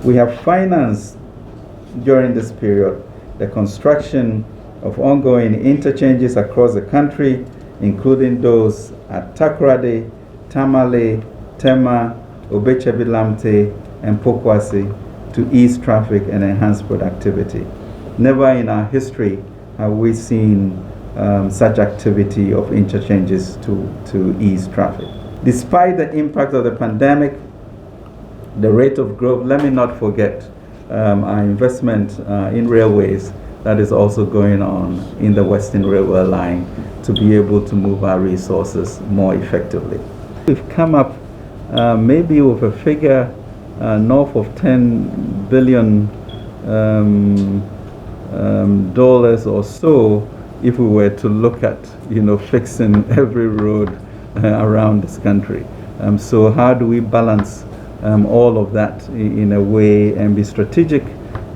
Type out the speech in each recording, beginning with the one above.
We have financed during this period the construction of ongoing interchanges across the country, including those at Takoradi, Tamale, Tema, Obechebi-Lamte, and Pokwasi to ease traffic and enhance productivity. Never in our history have we seen such activity of interchanges to ease traffic. Despite the impact of the pandemic, the rate of growth, let me not forget our investment in railways that is also going on in the Western Railway line to be able to move our resources more effectively. We've come up maybe with a figure north of $10 billion dollars or so if we were to look at, fixing every road around this country. So how do we balance all of that in a way and be strategic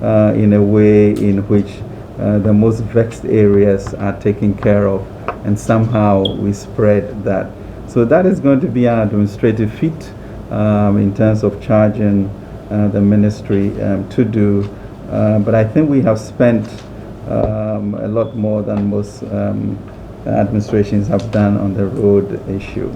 in a way in which the most vexed areas are taken care of, and somehow we spread that. So that is going to be an administrative feat in terms of charging the ministry to do. But I think we have spent a lot more than most administrations have done on the road issue.